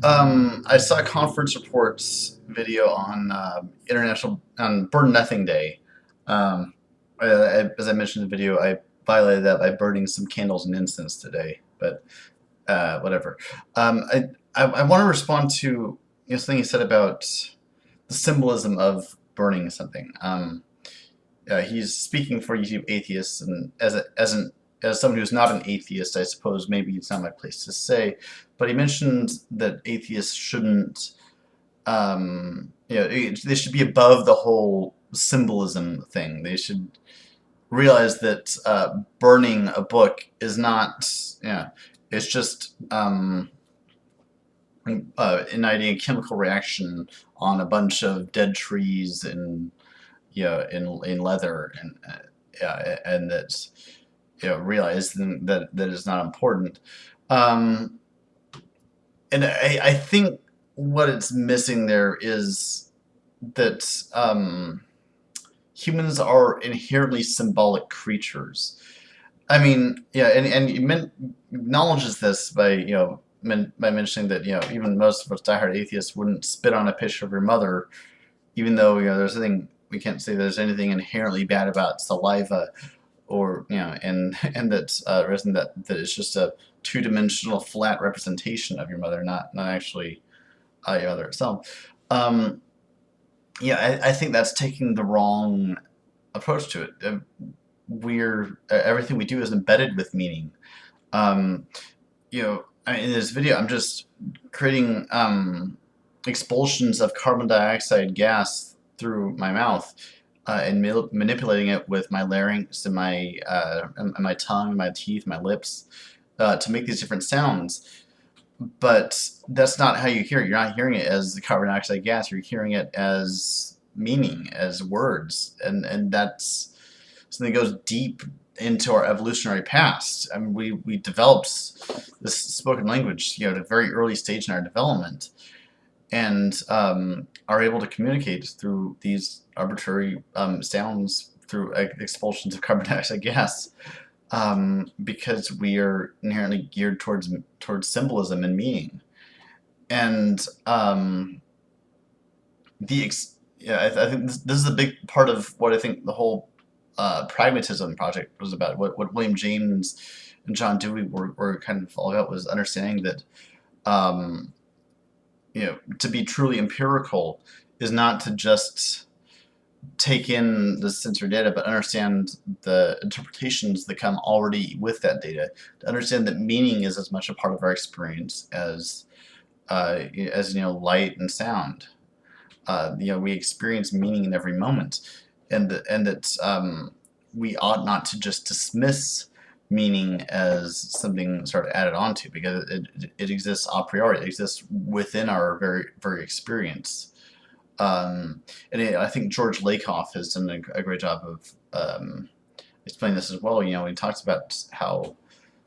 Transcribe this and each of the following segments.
I saw a conference reports video on international on Burn Nothing Day. Um, as I mentioned in the video, I violated that by burning some candles and incense today. But whatever. Um, I I want to respond to something you said about the symbolism of burning something. He's speaking for you atheists, and as someone who's not an atheist, I suppose maybe it's not my place to say, but he mentioned that atheists shouldn't, they should be above the whole symbolism thing. They should realize that burning a book is not, it's just igniting a chemical reaction on a bunch of dead trees and in leather and that realize that is not important. Um, and I think what it's missing there is that humans are inherently symbolic creatures. I mean, yeah, and he acknowledges this by by mentioning that even most of us diehard atheists wouldn't spit on a picture of your mother, even though there's nothing we can't say there's anything inherently bad about saliva, or and that reason that it's just a two-dimensional flat representation of your mother, not actually your mother itself. I think that's taking the wrong approach to it. We're everything we do is embedded with meaning. Um, in this video, I'm just creating expulsions of carbon dioxide gas through my mouth and manipulating it with my larynx and my tongue, my teeth, my lips to make these different sounds. But that's not how you hear it. You're not hearing it as the carbon dioxide gas. You're hearing it as meaning, as words, and that's something that goes deep into our evolutionary past. I mean, we developed this spoken language, at a very early stage in our development, and are able to communicate through these arbitrary sounds through expulsions of carbon dioxide gas, because we are inherently geared towards symbolism and meaning. And I think this is a big part of what I think the whole pragmatism project was about. What William James and John Dewey were kind of all about was understanding that um, to be truly empirical is not to just take in the sensory data, but understand the interpretations that come already with that data. To understand that meaning is as much a part of our experience as light and sound. We experience meaning in every moment, and that we ought not to just dismiss meaning as something sort of added onto, because it exists a priori. It exists within our very very experience. I think George Lakoff has done a great job of explaining this as well. He talks about how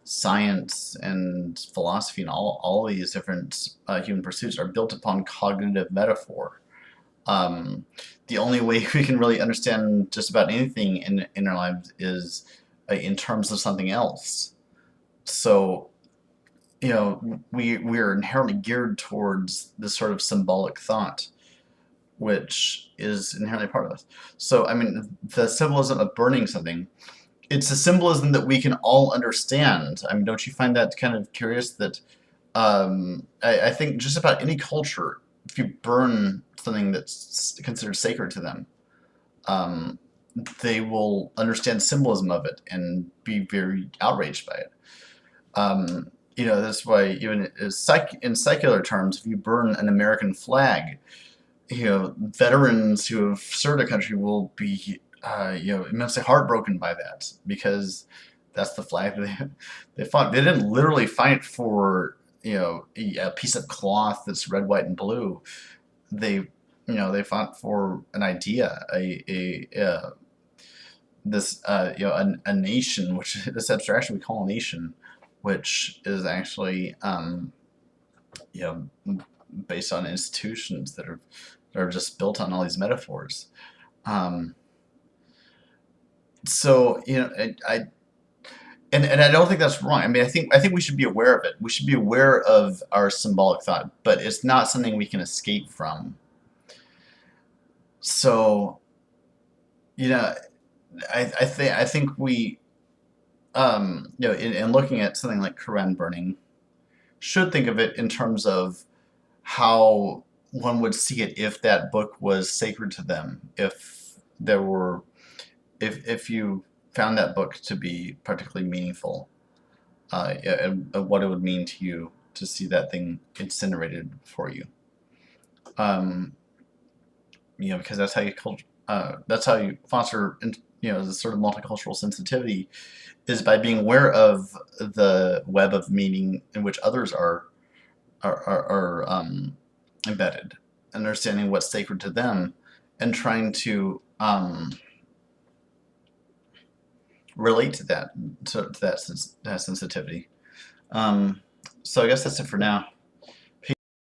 science and philosophy and all these different human pursuits are built upon cognitive metaphor. The only way we can really understand just about anything in our lives is in terms of something else. So, we're inherently geared towards this sort of symbolic thought, which is inherently part of us. So, I mean, the symbolism of burning something, it's a symbolism that we can all understand. I mean, don't you find that kind of curious that I think just about any culture, if you burn something that's considered sacred to them, um, they will understand symbolism of it and be very outraged by it. That's why even in secular terms, if you burn an American flag, veterans who have served a country will be, immensely heartbroken by that, because that's the flag they fought. They didn't literally fight for, a piece of cloth that's red, white, and blue. They fought for an idea, a nation, which this abstraction we call a nation, which is actually, you know, based on institutions that are just built on all these metaphors. Um, so and I don't think that's wrong. I mean, I think we should be aware of it. We should be aware of our symbolic thought, but it's not something we can escape from. So, you know, I think we, in looking at something like Quran burning, should think of it in terms of how one would see it if that book was sacred to them, if there were, if you found that book to be particularly meaningful, and what it would mean to you to see that thing incinerated for you. Um, because that's how you foster, the sort of multicultural sensitivity, is by being aware of the web of meaning in which others are embedded, understanding what's sacred to them, and trying to relate to that sensitivity. So I guess that's it for now.